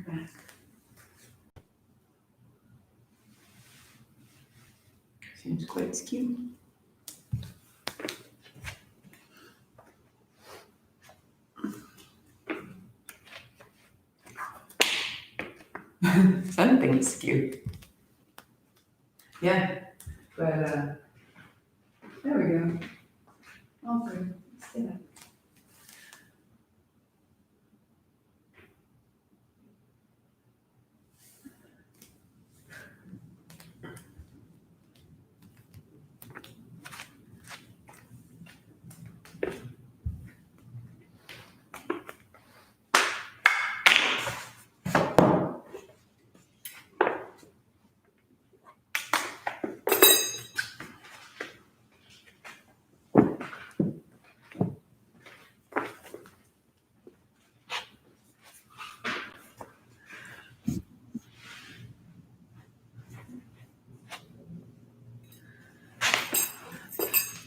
back. Seems quite skewed. Something is skewed. Yeah, but there we go. All good. Let's get up.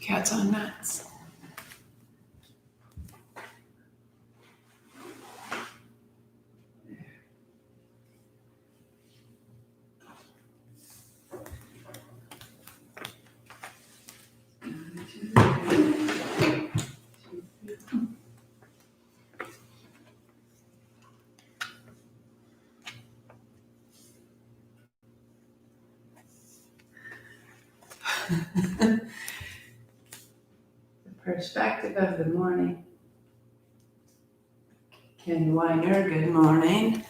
Cat's on nuts. The perspective of the morning. Ken Weiner, good morning.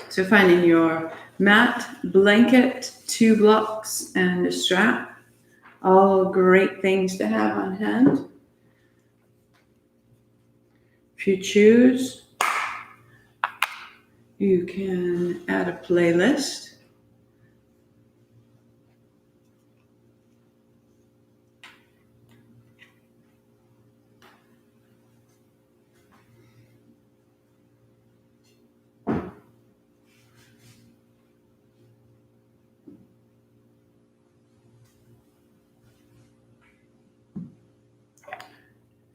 So finding your mat, blanket, 2 blocks, and a strap. All great things to have on hand. If you choose, you can add a playlist.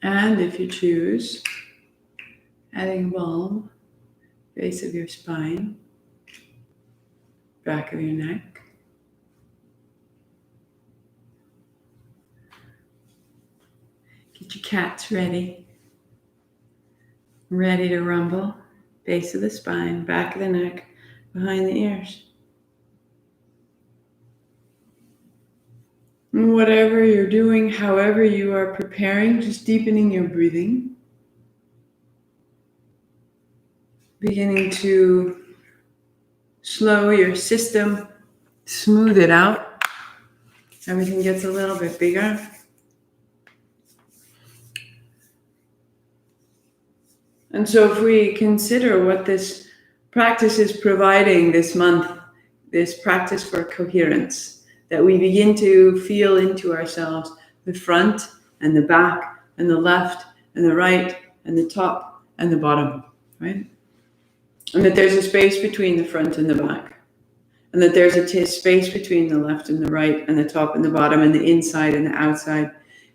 And if you choose, adding balm, base of your spine, back of your neck. Get your cats ready. Ready to rumble. Base of the spine, back of the neck, behind the ears. Whatever you're doing, however you are preparing, just deepening your breathing. Beginning to slow your system, smooth it out. Everything gets a little bit bigger. And so if we consider what this practice is providing this month, this practice for coherence, that we begin to feel into ourselves the front and the back and the left and the right and the top and the bottom, right? And that there's a space between the front and the back. And that there's a space between the left and the right and the top and the bottom and the inside and the outside.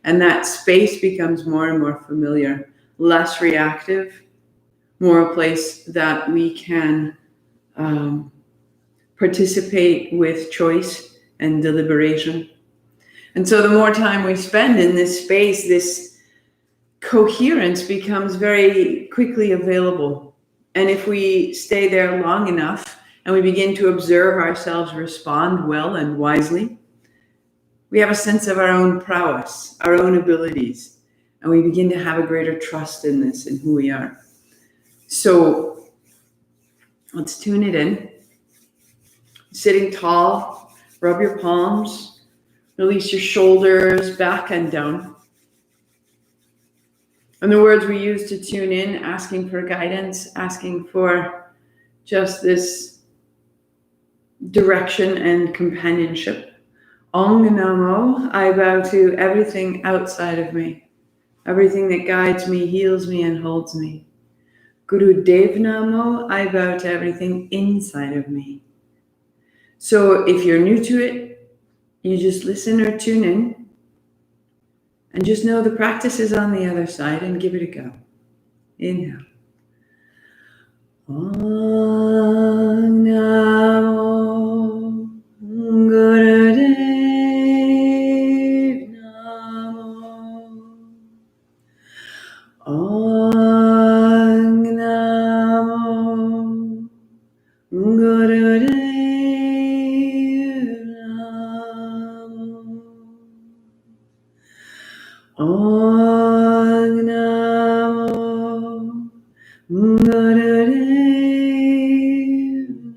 And that space becomes more and more familiar, less reactive, more a place that we can participate with choice and deliberation. And so the more time we spend in this space, this coherence becomes very quickly available. And if we stay there long enough and we begin to observe ourselves respond well and wisely, we have a sense of our own prowess, our own abilities, and we begin to have a greater trust in this, in who we are. So let's tune it in. Sitting tall, rub your palms, release your shoulders back and down. And the words we use to tune in, asking for guidance, asking for just this direction and companionship. Ong Namo, I bow to everything outside of me, everything that guides me, heals me, and holds me. Guru Dev Namo, I bow to everything inside of me. So if you're new to it, You just listen or tune in and just know the practice is on the other side and give it a go. Inhale. Om Namo Gurudev Namo. Om Namo Gurudev Namo. Om Namo Gurudev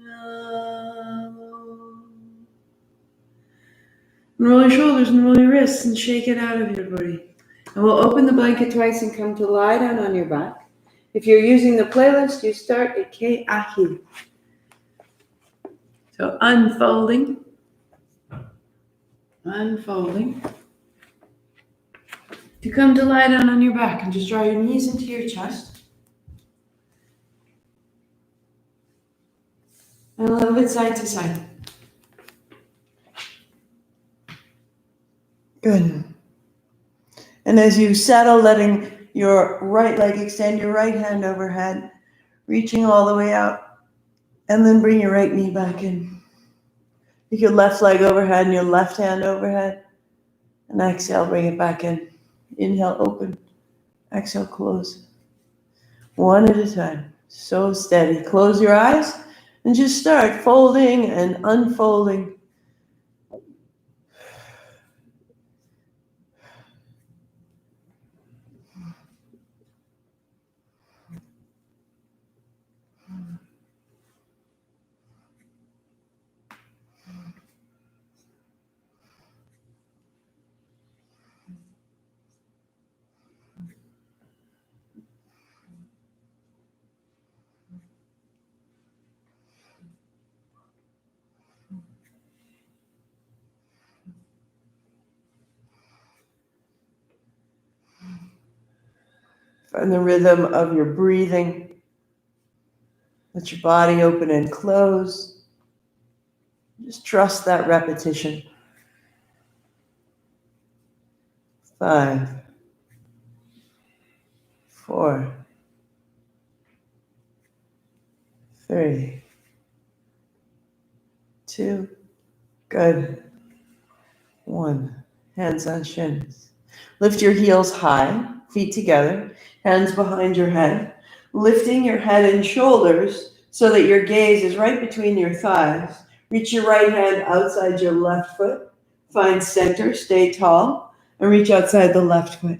Namo. Roll your shoulders and roll your wrists and shake it out of your body. And we'll open the blanket twice and come to lie down on your back. If you're using the playlist, you start at Ke Ahi. So unfolding. To come to lie down on your back and just draw your knees into your chest. And a little bit side to side. Good. And as you settle, letting your right leg extend, your right hand overhead, reaching all the way out, and then bring your right knee back in. Take your left leg overhead and your left hand overhead, and exhale, bring it back in. Inhale, open. Exhale, close. One at a time. So steady. Close your eyes and just start folding and unfolding. Find the rhythm of your breathing. Let your body open and close. Just trust that repetition. 5, 4, 3, 2, good. 1. Hands on shins. Lift your heels high, feet together, hands behind your head, lifting your head and shoulders so that your gaze is right between your thighs. Reach your right hand outside your left foot. Find center, stay tall, and reach outside the left foot.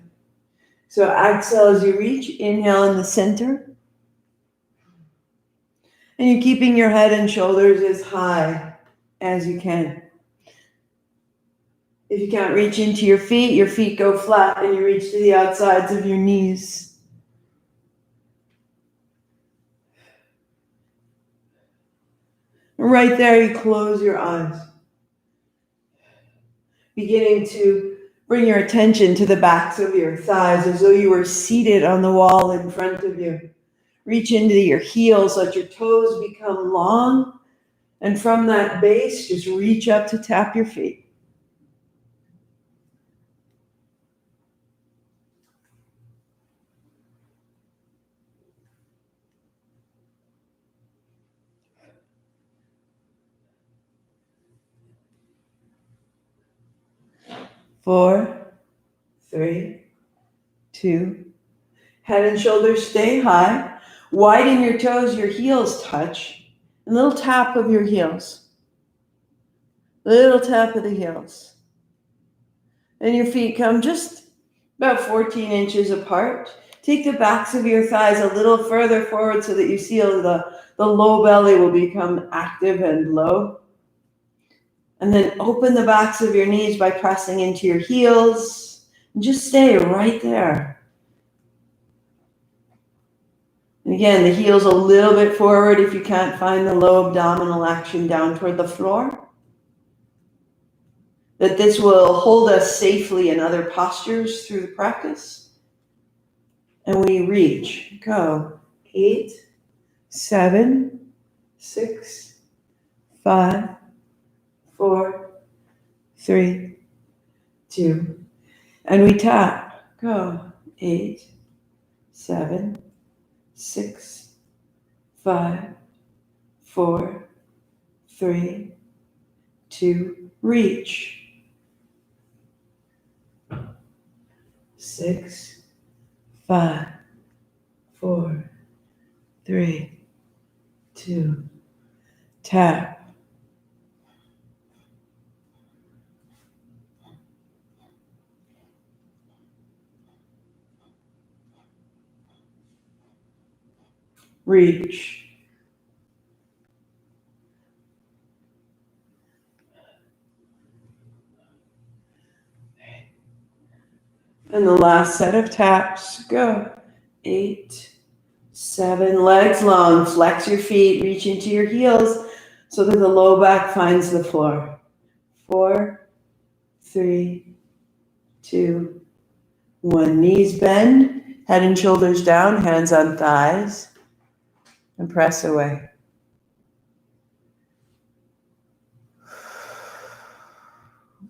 So exhale as you reach, inhale in the center. And you're keeping your head and shoulders as high as you can. If you can't reach into your feet go flat and you reach to the outsides of your knees. Right there, you close your eyes. Beginning to bring your attention to the backs of your thighs as though you were seated on the wall in front of you. Reach into your heels, let your toes become long. And from that base, just reach up to tap your feet. Four, 3, 2. Head and shoulders stay high. Widen your toes, your heels touch. A little tap of your heels. Little tap of the heels. And your feet come just about 14 inches apart. Take the backs of your thighs a little further forward so that you feel the low belly will become active and low. And then open the backs of your knees by pressing into your heels. And just stay right there. And again, the heels a little bit forward if you can't find the low abdominal action down toward the floor. That this will hold us safely in other postures through the practice. And we reach. Go. 8, 7, 6, 5, 4, 3, 2, and we tap. Go. 8, 7, 6, 5, 4, 3, 2, reach. 6, 5, 4, 3, 2, tap. Reach. And the last set of taps. Go. 8, 7, legs long. Flex your feet. Reach into your heels so that the low back finds the floor. 4, 3, 2, 1. Knees bend. Head and shoulders down. Hands on thighs. And press away.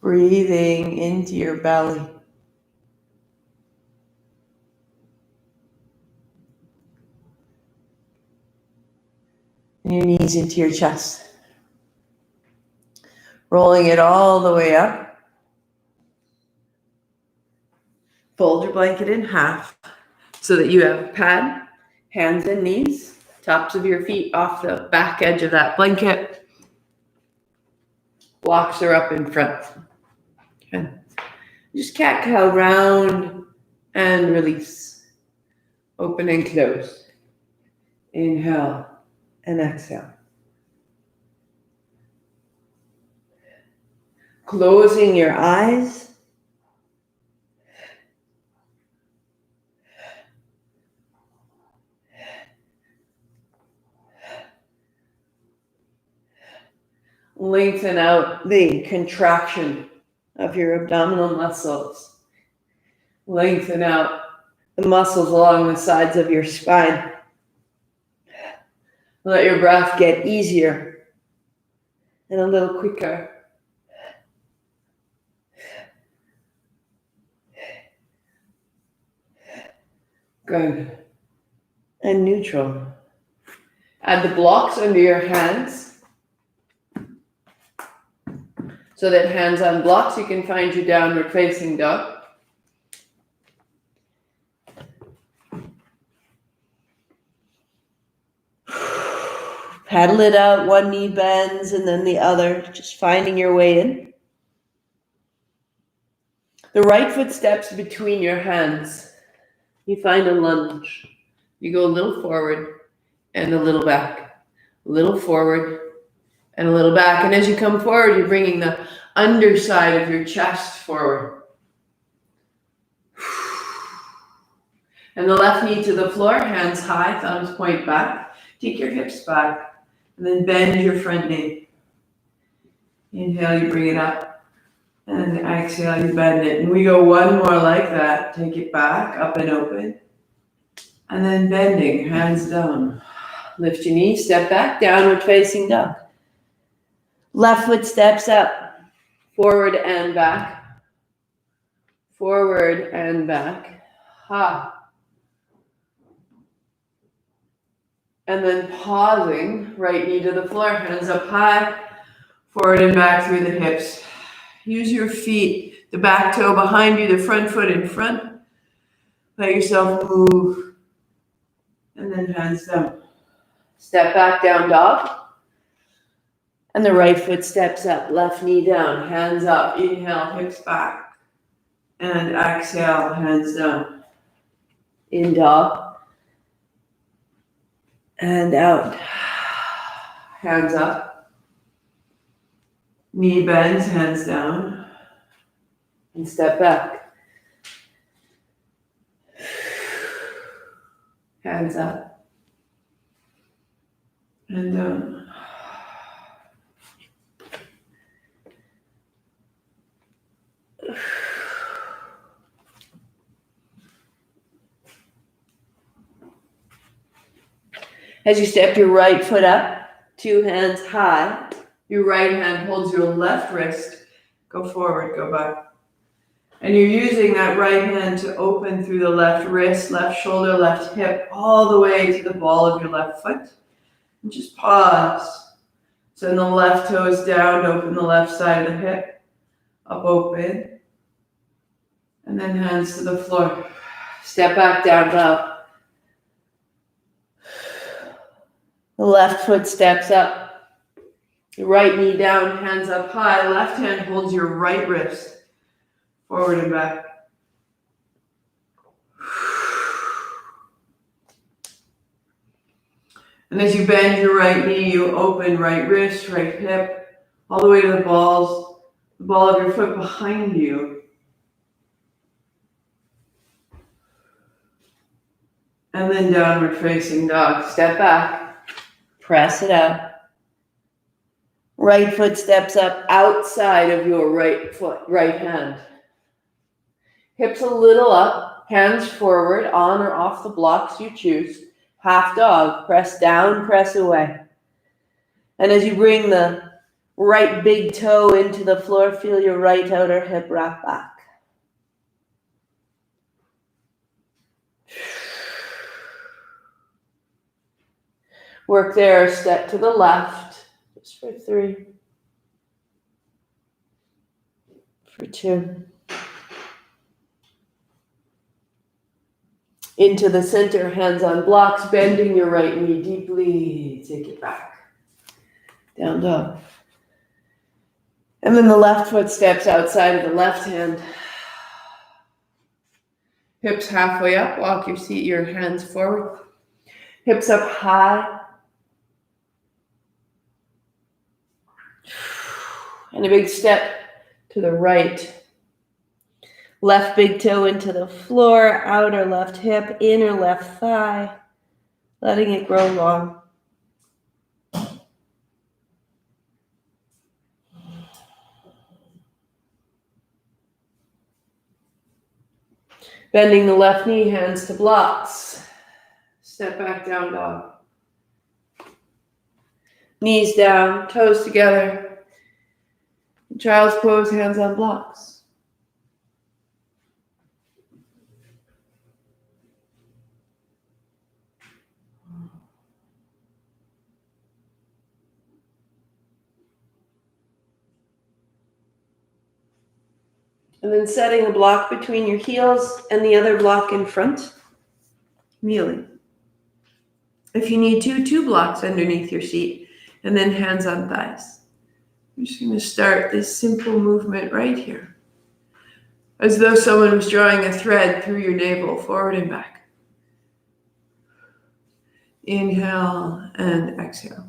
Breathing into your belly. And your knees into your chest. Rolling it all the way up. Fold your blanket in half so that you have pad, hands and knees, tops of your feet off the back edge of that blanket. Blocks are up in front. Okay. Just cat-cow, round and release. Open and close. Inhale and exhale. Closing your eyes. Lengthen out the contraction of your abdominal muscles. Lengthen out the muscles along the sides of your spine. Let your breath get easier and a little quicker. Good. And neutral. Add the blocks under your hands so that hands on blocks, you can find your downward facing dog. Paddle it out, one knee bends and then the other, just finding your way in. The right foot steps between your hands. You find a lunge. You go a little forward and a little back. A little forward and a little back. And as you come forward, you're bringing the underside of your chest forward. And the left knee to the floor, hands high, thumbs point back. Take your hips back. And then bend your front knee. Inhale, you bring it up. And exhale, you bend it. And we go one more like that. Take it back, up and open. And then bending, hands down. Lift your knees, step back, downward facing dog. Left foot steps up. Forward and back. Forward and back. Ha. And then pausing, right knee to the floor, hands up high, forward and back through the hips. Use your feet, the back toe behind you, the front foot in front. Let yourself move. And then hands down. Step back, down dog. And the right foot steps up, left knee down, hands up. Inhale, hips back. And exhale, hands down. In dog. And out. Hands up. Knee bends, hands down. And step back. Hands up. And down. As you step your right foot up, two hands high, your right hand holds your left wrist, Go forward, go back. And you're using that right hand to open through the left wrist, left shoulder, left hip, all the way to the ball of your left foot. And just pause. Send the left toes down to open the left side of the hip. Up, open. And then hands to the floor. Step back, down, bow. The left foot steps up. Your right knee down, hands up high. Left hand holds your right wrist. Forward and back. And as you bend your right knee, you open right wrist, right hip, all the way to the ball of your foot behind you. And then downward facing dog. Step back, press it out. Right foot steps up outside of your right foot, right hand. Hips a little up, hands forward, on or off the blocks you choose. Half dog, press down, press away. And as you bring the right big toe into the floor, feel your right outer hip wrap back. Work there, step to the left, just for 3, for 2. Into the center, hands on blocks, bending your right knee deeply. Take it back. Down dog. And then the left foot steps outside of the left hand. Hips halfway up, walk your hands forward. Hips up high. And a big step to the right. Left big toe into the floor, outer left hip, inner left thigh, letting it grow long. Bending the left knee, hands to blocks. Step back, down dog. Knees down, toes together. Child's pose, hands on blocks. And then setting a block between your heels and the other block in front, kneeling. If you need to, 2 blocks underneath your seat, and then hands on thighs. I'm just going to start this simple movement right here, as though someone was drawing a thread through your navel, forward and back. Inhale and exhale.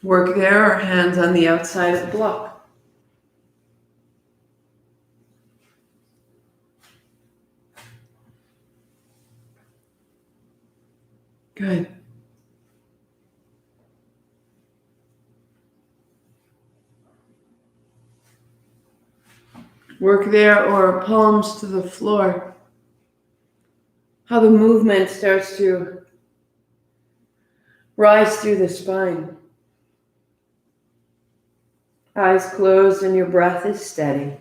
Work there or hands on the outside of the block. Good. Work there or palms to the floor. How the movement starts to rise through the spine. Eyes closed and your breath is steady.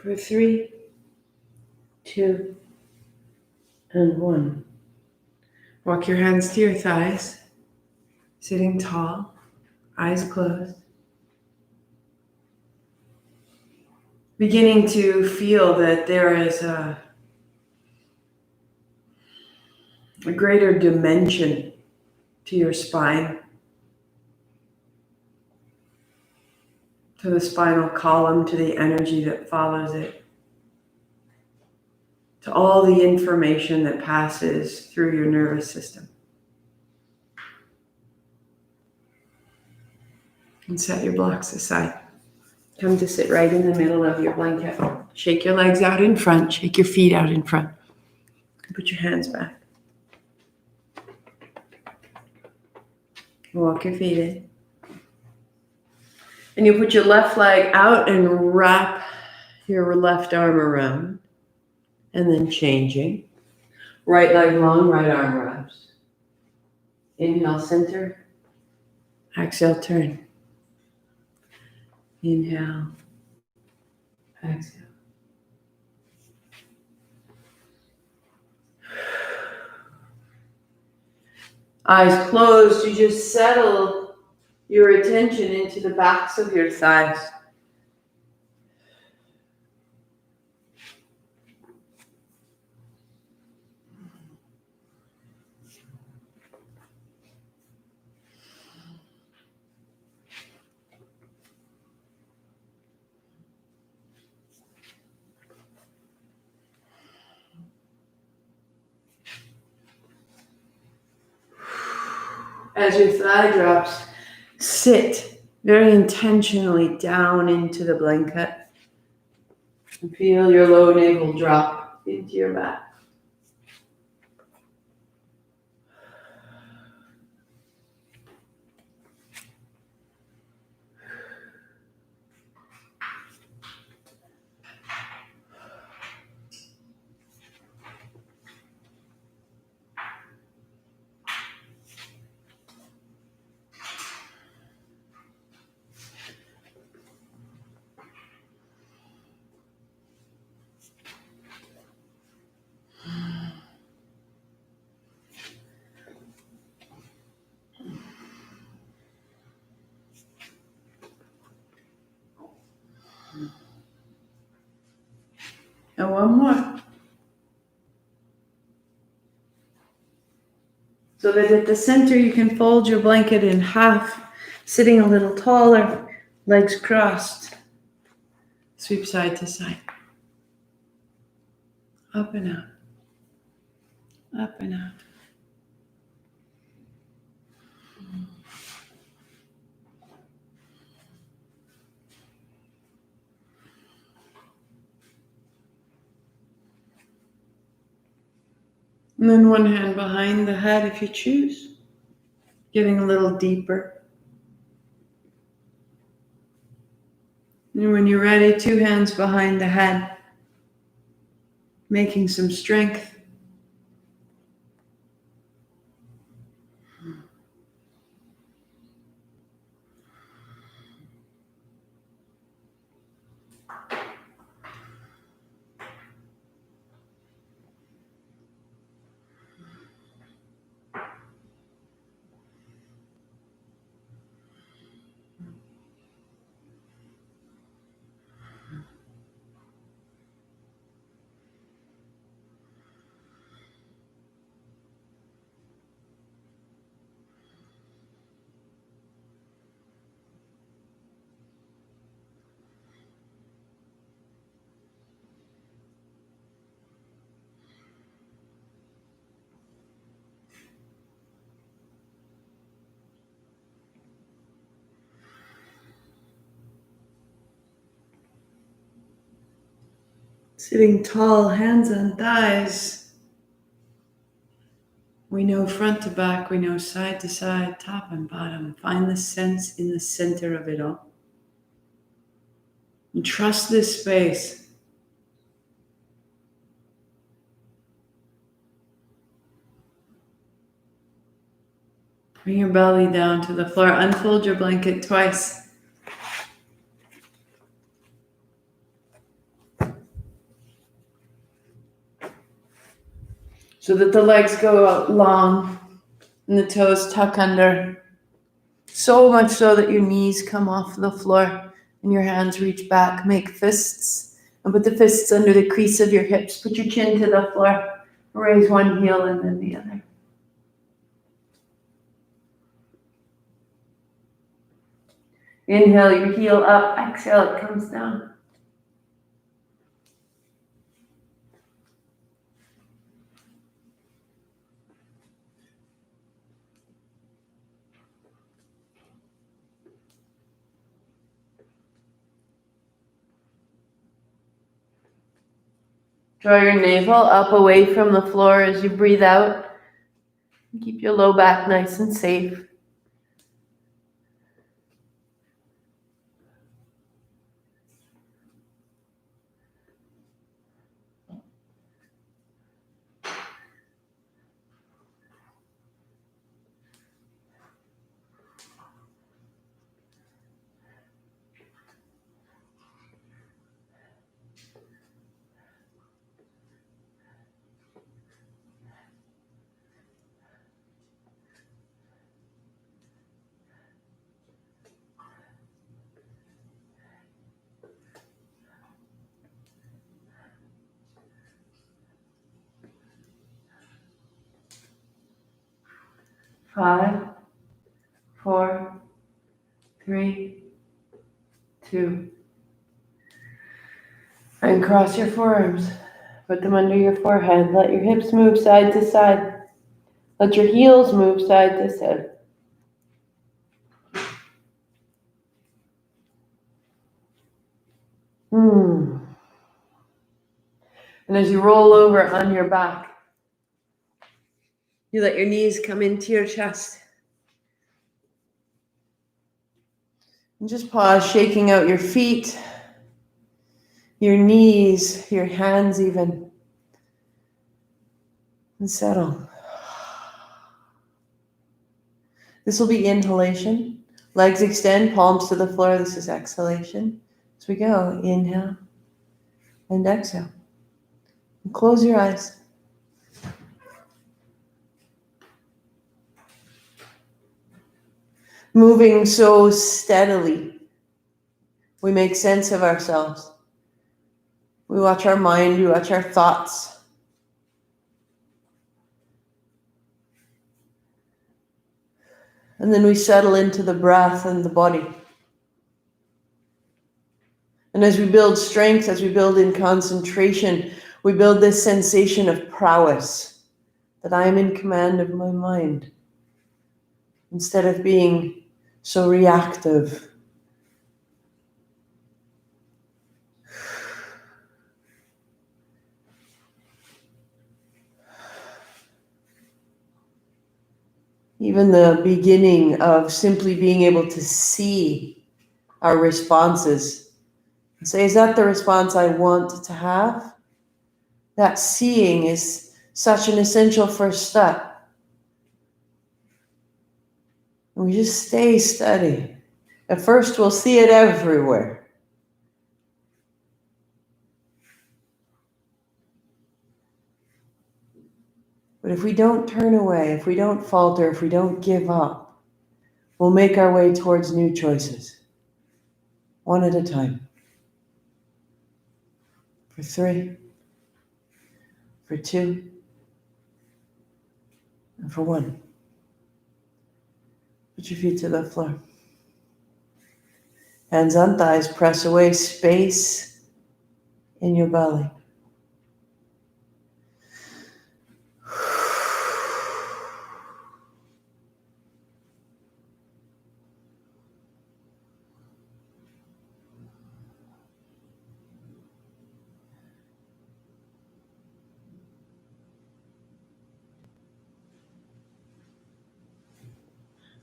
For 3, 2, and 1. Walk your hands to your thighs, sitting tall, eyes closed. Beginning to feel that there is a greater dimension to your spine, to the spinal column, to the energy that follows it, to all the information that passes through your nervous system. And set your blocks aside. Come to sit right in the middle of your blanket. Shake your legs out in front, shake your feet out in front. Put your hands back. Walk your feet in. And you put your left leg out and wrap your left arm around. And then changing. Right leg long, right arm wraps. Inhale, center. Exhale, turn. Inhale. Exhale. Eyes closed, you just settle your attention into the backs of your thighs. As your thigh drops, sit very intentionally down into the blanket and feel your low navel drop into your back. And one more. So that at the center you can fold your blanket in half, sitting a little taller, legs crossed. Sweep side to side. Up and out. Up and out. And then one hand behind the head if you choose. Getting a little deeper. And when you're ready, 2 hands behind the head. Making some strength. Sitting tall, hands on thighs. We know front to back, we know side to side, top and bottom. Find the sense in the center of it all. And trust this space. Bring your belly down to the floor. Unfold your blanket twice. so that the legs go out long and the toes tuck under. So much so that your knees come off the floor and your hands reach back. Make fists and put the fists under the crease of your hips. Put your chin to the floor. Raise one heel and then the other. Inhale your heel up. Exhale, it comes down. Draw your navel up away from the floor as you breathe out. Keep your low back nice and safe. Five, 4, 3, 2. And cross your forearms. Put them under your forehead. Let your hips move side to side. Let your heels move side to side. And as you roll over on your back, you let your knees come into your chest. And just pause, shaking out your feet, your knees, your hands even. And settle. This will be inhalation. Legs extend, palms to the floor. This is exhalation. As we go, inhale and exhale. And close your eyes. Moving so steadily, we make sense of ourselves. We watch our mind, we watch our thoughts. And then we settle into the breath and the body. And as we build strength, as we build in concentration, we build this sensation of prowess, that I am in command of my mind, instead of being so reactive. Even the beginning of simply being able to see our responses and say, is that the response I want to have? That seeing is such an essential first step. And we just stay steady. At first, we'll see it everywhere. But if we don't turn away, if we don't falter, if we don't give up, we'll make our way towards new choices, one at a time. For 3, for 2, and for 1. Put your feet to the floor. Hands on thighs, press away, space in your belly.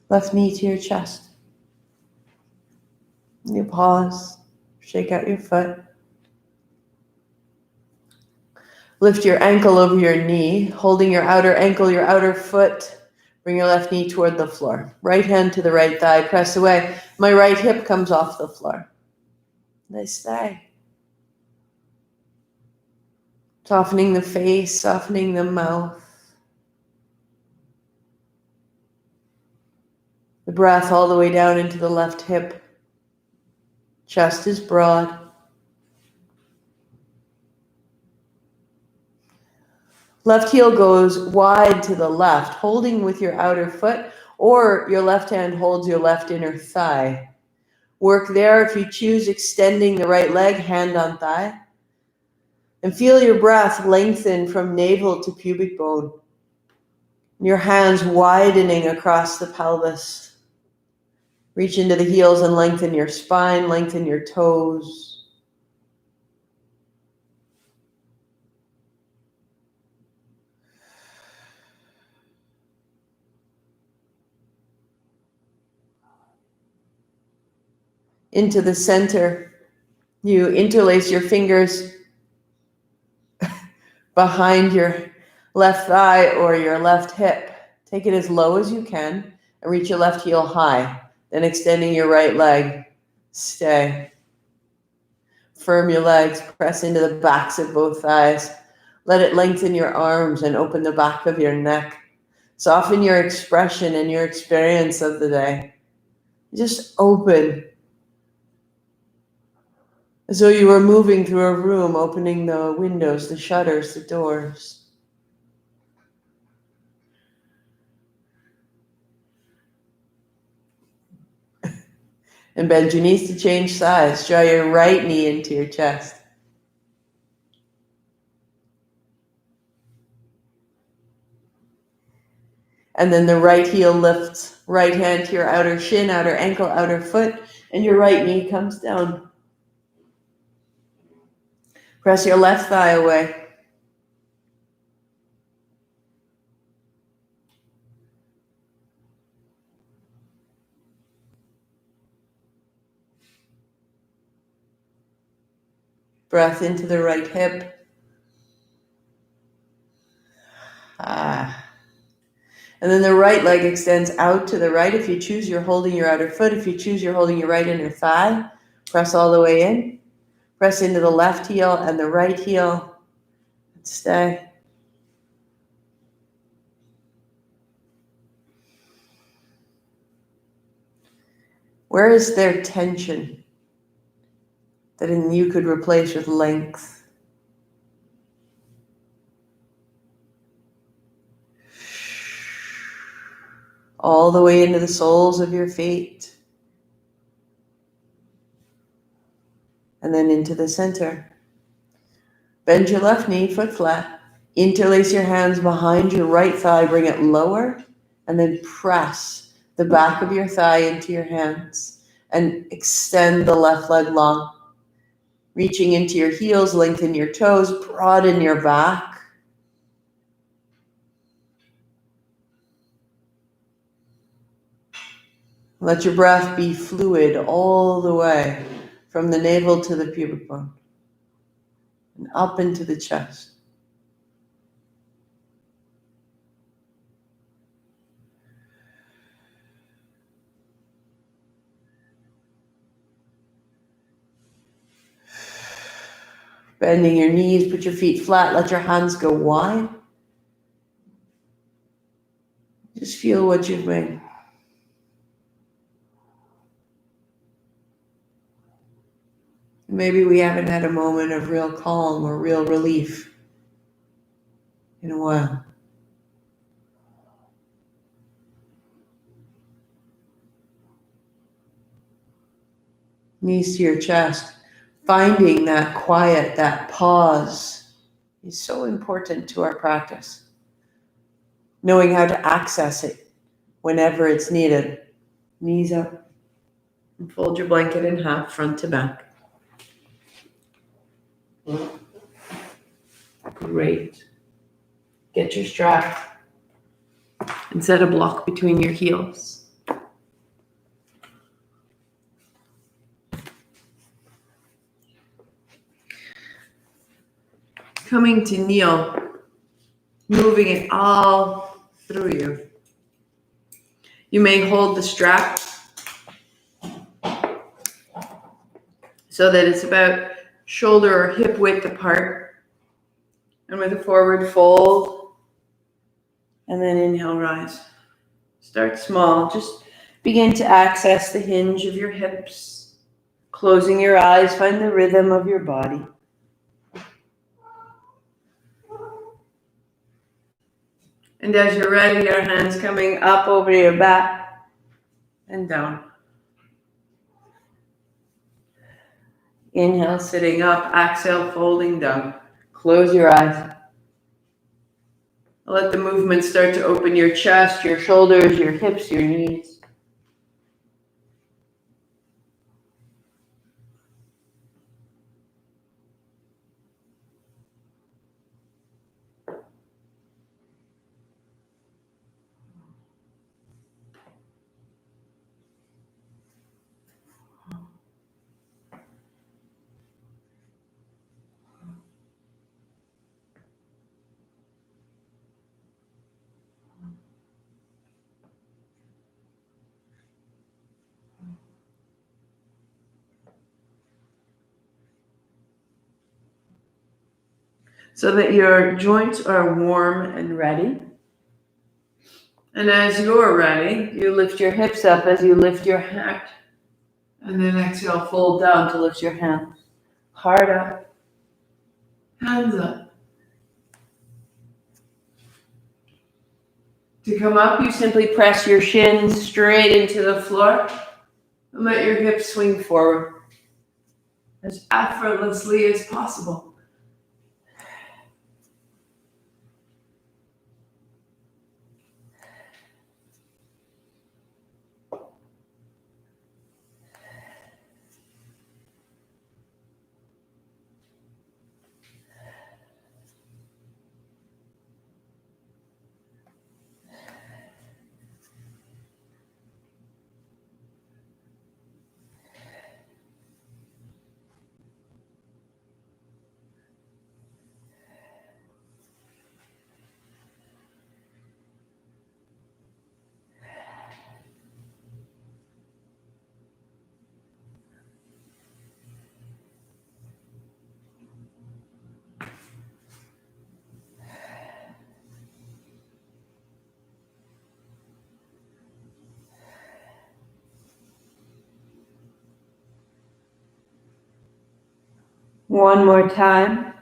Left knee to your chest. You pause, shake out your foot. Lift your ankle over your knee, holding your outer ankle, your outer foot. Bring your left knee toward the floor. Right hand to the right thigh, press away. My right hip comes off the floor. Nice thigh. Softening the face, softening the mouth. The breath all the way down into the left hip. Chest is broad. Left heel goes wide to the left, holding with your outer foot, or your left hand holds your left inner thigh. Work there. If you choose, extending the right leg, hand on thigh. And feel your breath lengthen from navel to pubic bone. Your hands widening across the pelvis. Reach into the heels and lengthen your spine, lengthen your toes. Into the center. You interlace your fingers behind your left thigh or your left hip. Take it as low as you can and reach your left heel high. Then extending your right leg. Stay. Firm your legs. Press into the backs of both thighs. Let it lengthen your arms and open the back of your neck. Soften your expression and your experience of the day. Just open. As though you were moving through a room, opening the windows, the shutters, the doors. And bend your knees to change sides. Draw your right knee into your chest. And then the right heel lifts, right hand to your outer shin, outer ankle, outer foot, and your right knee comes down. Press your left thigh away. Breath into the right hip. And then the right leg extends out to the right. If you choose, you're holding your outer foot. If you choose, you're holding your right inner thigh. Press all the way in. Press into the left heel and the right heel. Stay. Where is there tension that you could replace with length? All the way into the soles of your feet. And then into the center. Bend your left knee, foot flat. Interlace your hands behind your right thigh. Bring it lower. And then press the back of your thigh into your hands. And extend the left leg long. Reaching into your heels, lengthen your toes, broaden your back. Let your breath be fluid all the way from the navel to the pubic bone and up into the chest. Bending your knees, put your feet flat, let your hands go wide. Just feel what you've made. Maybe we haven't had a moment of real calm or real relief in a while. Knees to your chest. Finding that quiet, that pause is so important to our practice. Knowing how to access it whenever it's needed. Knees up. And fold your blanket in half, front to back. Great. Get your strap and set a block between your heels. Coming to kneel, moving it all through you. You may hold the strap so that it's about shoulder or hip width apart. And with a forward fold, and then inhale, rise. Start small. Just Begin to access the hinge of your hips. Closing your eyes, find the rhythm of your body. And as you're ready, your hands coming up over your back and down. Inhale, sitting up. Exhale, folding down. Close your eyes. Let the movement start to open your chest, your shoulders, your hips, your knees. So that your joints are warm and ready. And as you're ready, you lift your hips up as you lift your heart. And then exhale, fold down to lift your hands. Heart up, hands up. To come up, you simply press your shins straight into the floor and let your hips swing forward as effortlessly as possible. One more time.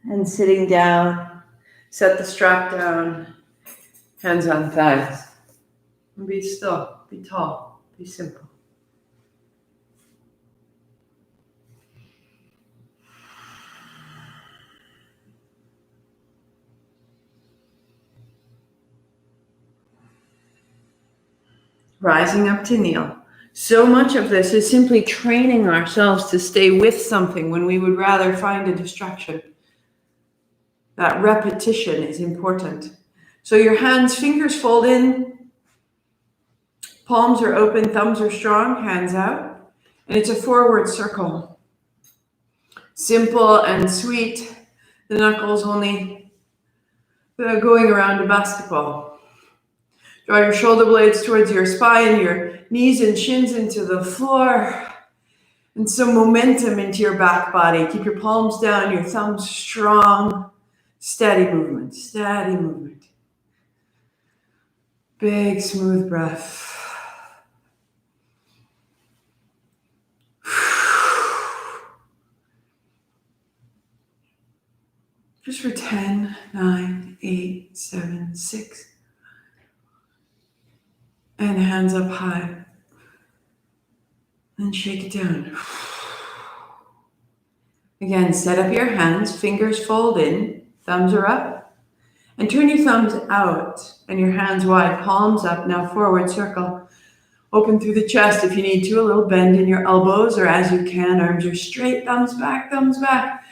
And sitting down, set the strap down, hands on thighs. And be still, be tall, be simple. Rising up to kneel. So much of this is simply training ourselves to stay with something when we would rather find a distraction. That repetition is important. So your hands, fingers fold in, palms are open, thumbs are strong, hands out, and it's a forward circle. Simple and sweet, the knuckles only going around a basketball. Draw your shoulder blades towards your spine, your knees and shins into the floor, and some momentum into your back body. Keep your palms down, your thumbs strong. Steady movement, steady movement. Big, smooth breath. Just for 10, 9, 8, 7, 6. And hands up high. And shake it down. Again, set up your hands, fingers fold in, thumbs are up. And turn your thumbs out and your hands wide, palms up, now forward circle. Open through the chest if you need to, a little bend in your elbows or as you can, arms are straight, thumbs back, thumbs back.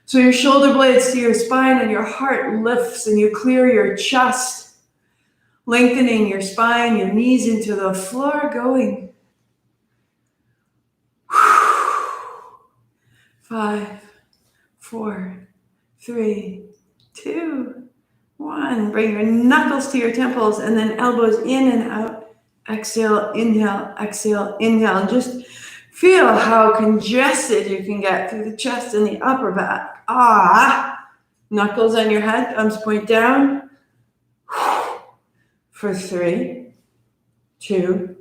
So your shoulder blades to your spine and your heart lifts and you clear your chest. Lengthening your spine, your knees into the floor, going. 5, 4, 3, 2, 1. Bring your knuckles to your temples and then elbows in and out. Exhale, inhale, and just feel how congested you can get through the chest and the upper back. Knuckles on your head, thumbs point down. for 3, 2,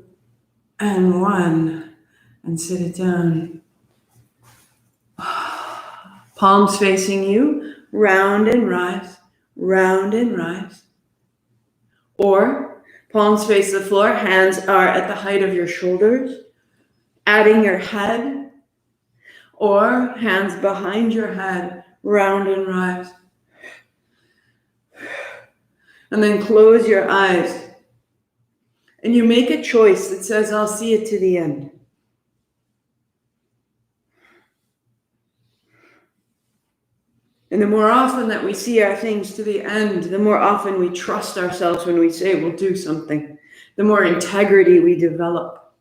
and 1. And sit it down. Palms facing you, round and rise, round and rise. Or palms face the floor, hands are at the height of your shoulders, adding your head, or hands behind your head, round and rise. And then close your eyes. And you make a choice that says, I'll see it to the end. And the more often that we see our things to the end, the more often we trust ourselves when we say we'll do something, the more integrity we develop.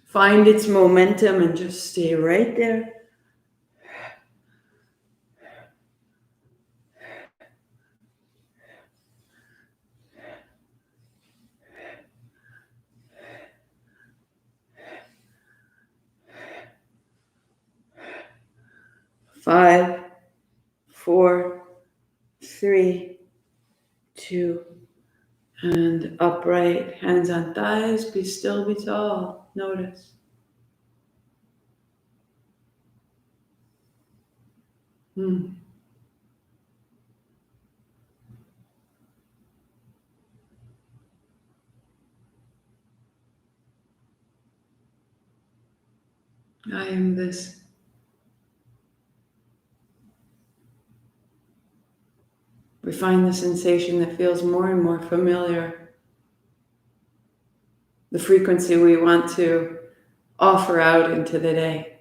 Find its momentum and just stay right there. Five, 4, 3, 2, and upright, hands on thighs, be still, be tall, notice. I am this. We find the sensation that feels more and more familiar. The frequency we want to offer out into the day.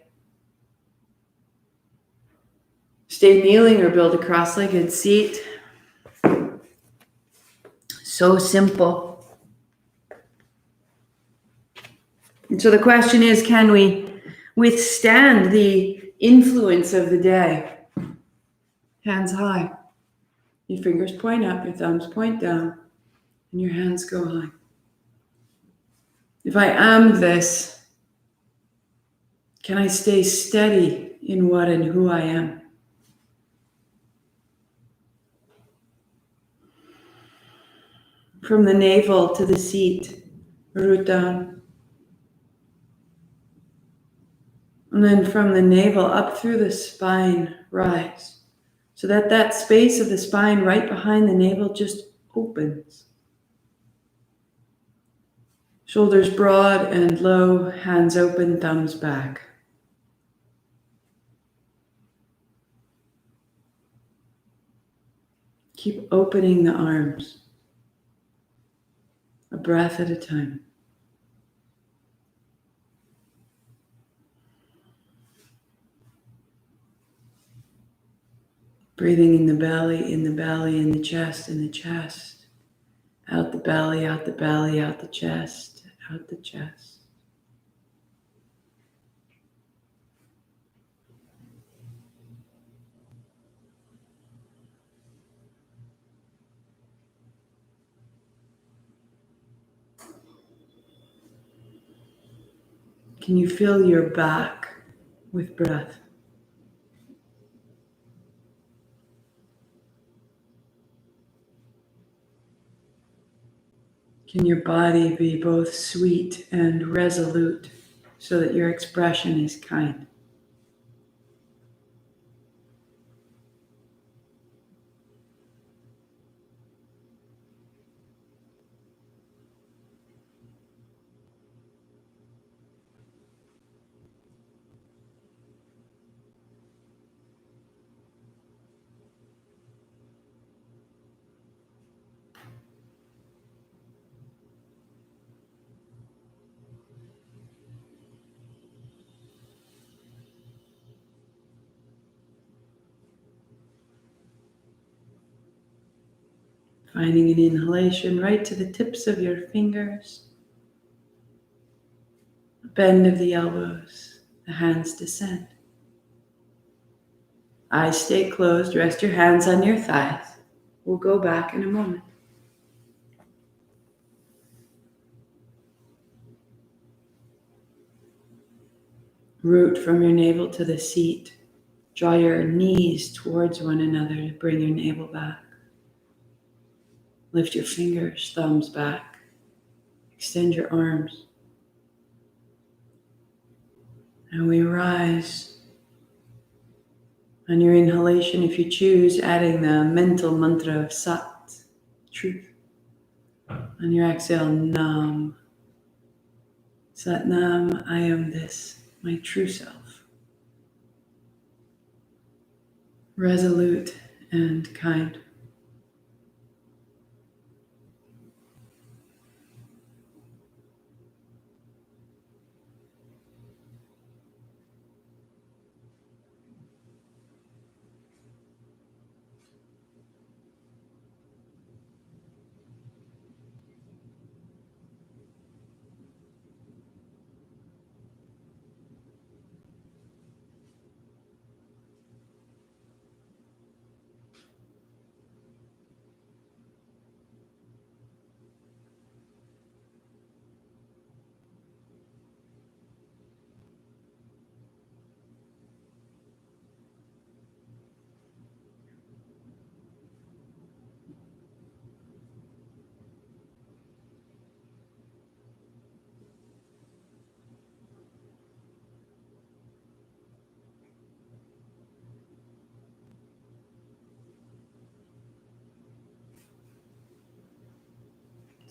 Stay kneeling or build a cross-legged seat. So simple. And so the question is, can we withstand the influence of the day? Hands high. Your fingers point up, your thumbs point down, and your hands go high. If I am this, can I stay steady in what and who I am? From the navel to the seat, root down. And then from the navel up through the spine, rise. So that that space of the spine right behind the navel just opens. Shoulders broad and low, hands open, thumbs back. Keep opening the arms, a breath at a time. Breathing in the belly, in the belly, in the chest, in the chest. Out the belly, out the belly, out the chest, out the chest. Can you fill your back with breath? Can your body be both sweet and resolute so that your expression is kind? Finding an inhalation right to the tips of your fingers. Bend of the elbows, the hands descend. Eyes stay closed, rest your hands on your thighs. We'll go back in a moment. Root from your navel to the seat. Draw your knees towards one another to bring your navel back. Lift your fingers, thumbs back. Extend your arms. And we rise. On your inhalation, if you choose, adding the mental mantra of Sat, truth. On your exhale, Nam. Sat Nam, I am this, my true self. Resolute and kind.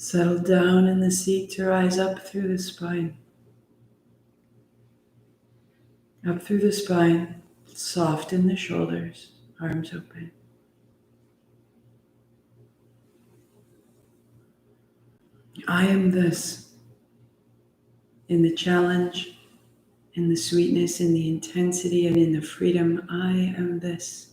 Settle down in the seat to rise up through the spine. Up through the spine, soften the shoulders, arms open. I am this. In the challenge, in the sweetness, in the intensity, and in the freedom, I am this.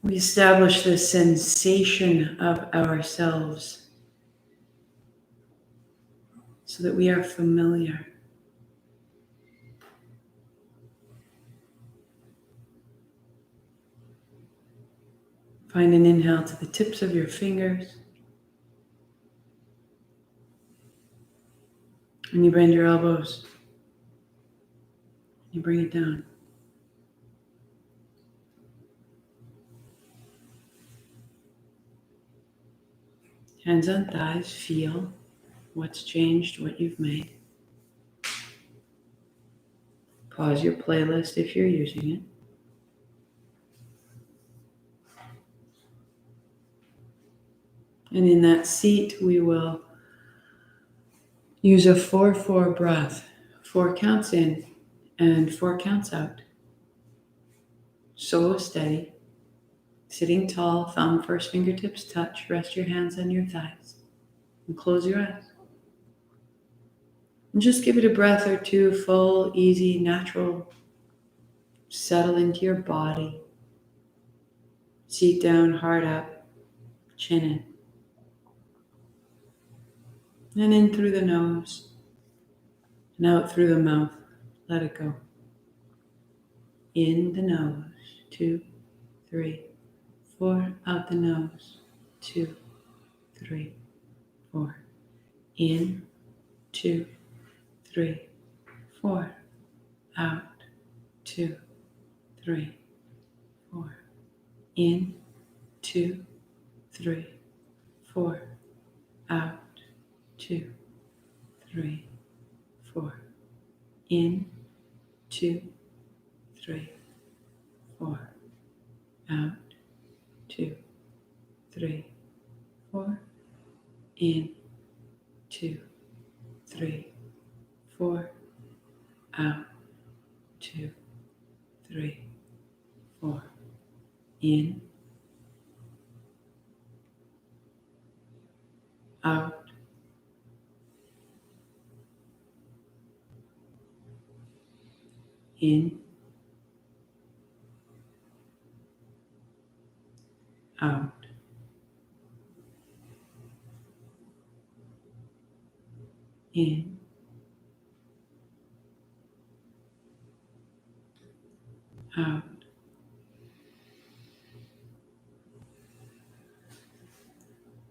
We establish the sensation of ourselves so that we are familiar. Find an inhale to the tips of your fingers. And you bend your elbows. You bring it down. Hands on thighs, feel what's changed, what you've made. Pause your playlist if you're using it. And in that seat, we will use a 4-4 breath. 4 counts in and 4 counts out. So steady. Sitting tall, thumb first, fingertips touch. Rest your hands on your thighs. And close your eyes. And just give it a breath or two, full, easy, natural. Settle into your body. Seat down, heart up, chin in. And in through the nose. And out through the mouth. Let it go. In the nose. 2, 3, 4. Out the nose. 2, 3, 4. In. 2, 3, 4. Out. 2, 3, 4. In. 2, 3, 4. Out. 2, 3, 4. In. 2, 3, 4. Out. 2, 3, 4. In. 2, 3, 4. Out. 2, 3, 4. In. Out. In. Out. In. Out.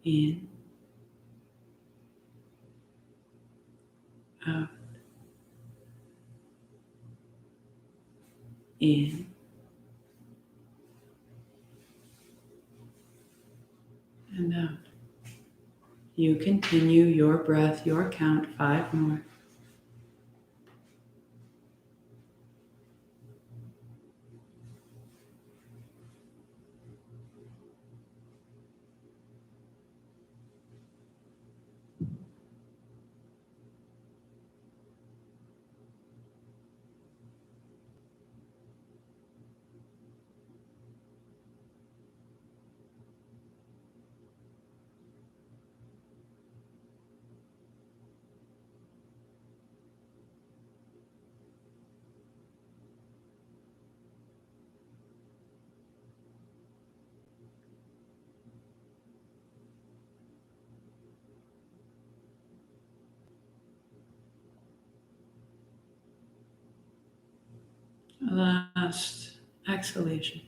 In. out, in, and out. You continue your breath, your count, 5 more. Last exhalation.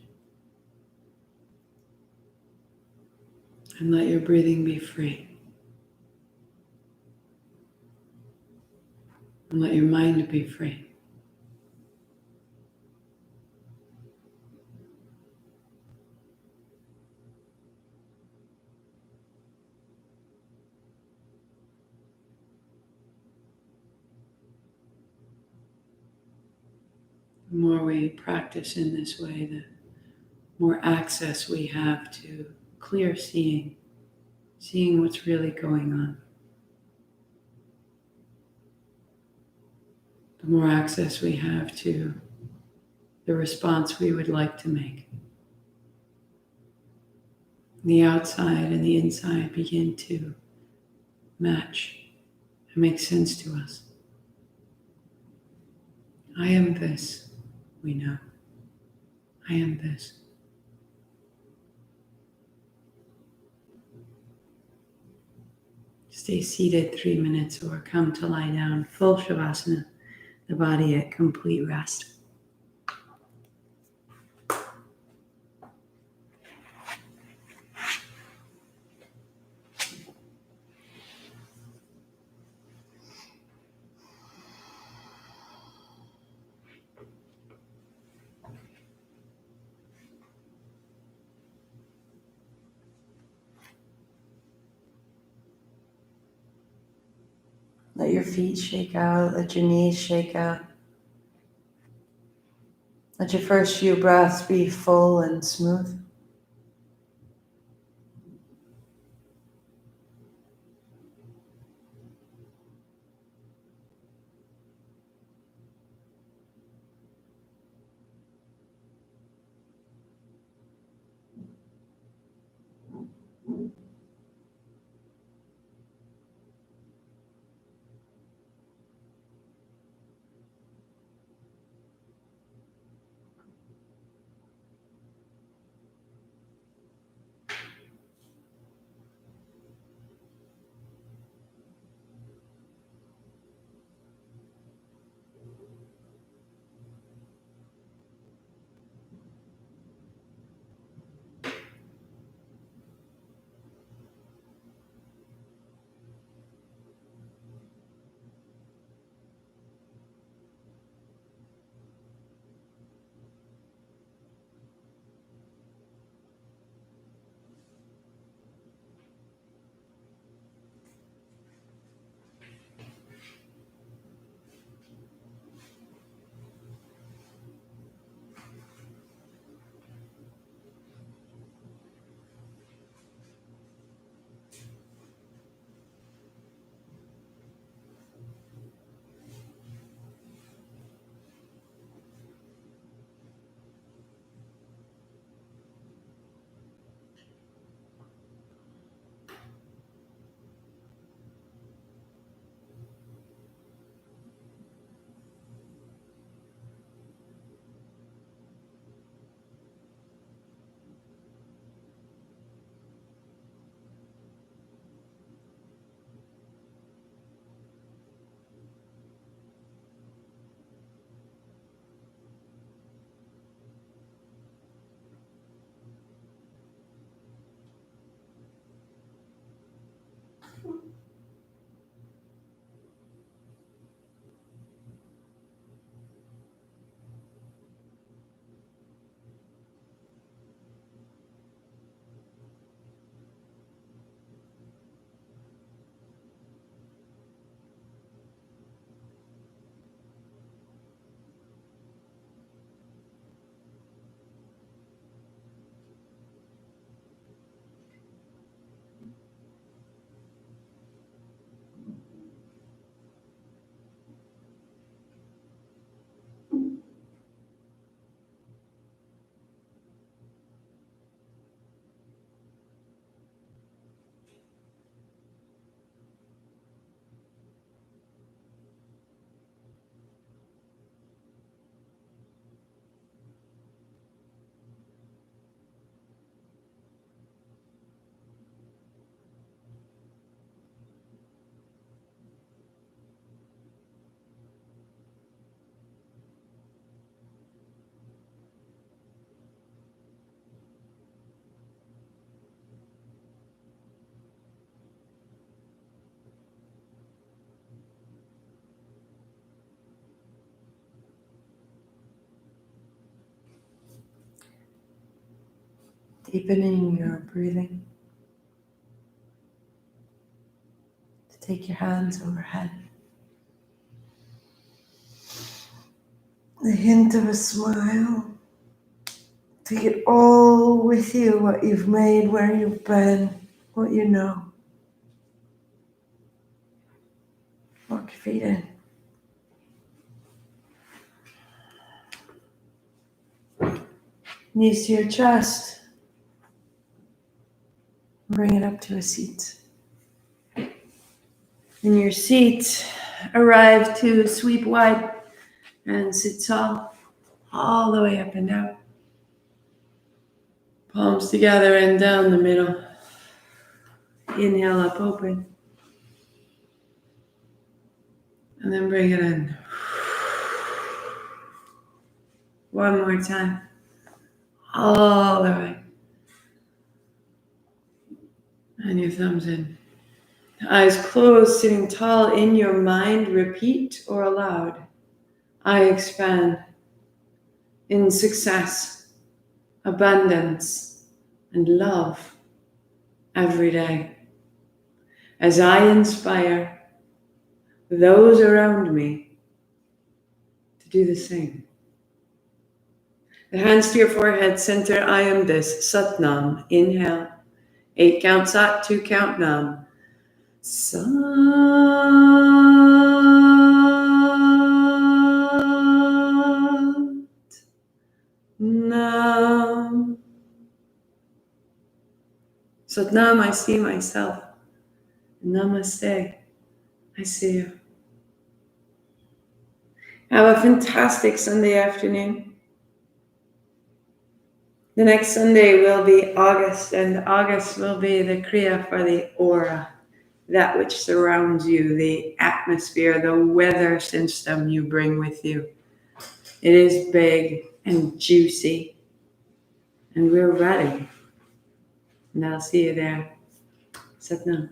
And let your breathing be free. And let your mind be free. The more we practice in this way, the more access we have to clear seeing, seeing what's really going on. The more access we have to the response we would like to make. The outside and the inside begin to match and make sense to us. I am this, we know. I am this. Stay seated 3 minutes or come to lie down, full Shavasana, the body at complete rest. Let your feet shake out, let your knees shake out. Let your first few breaths be full and smooth. Deepening your breathing. To take your hands overhead. The hint of a smile. Take it all with you, what you've made, where you've been, what you know. Walk your feet in. Knees to your chest. Bring it up to a seat. In your seat, arrive to sweep wide and sit tall, all the way up and down. Palms together and down the middle. Inhale up, open. And then bring it in. One more time. All the way. And your thumbs in. Eyes closed, sitting tall in your mind. Repeat or aloud. I expand in success, abundance, and love every day. As I inspire those around me to do the same. The hands to your forehead, center, I am this, Sat Nam. Inhale, 8 count Sat, 2 count Nam. Sat Nam. Sat Nam, I see myself. Namaste, I see you. Have a fantastic Sunday afternoon. The next Sunday will be August, and August will be the Kriya for the aura, that which surrounds you, the atmosphere, the weather system you bring with you. It is big and juicy, and we're ready. And I'll see you there. Sat Nam.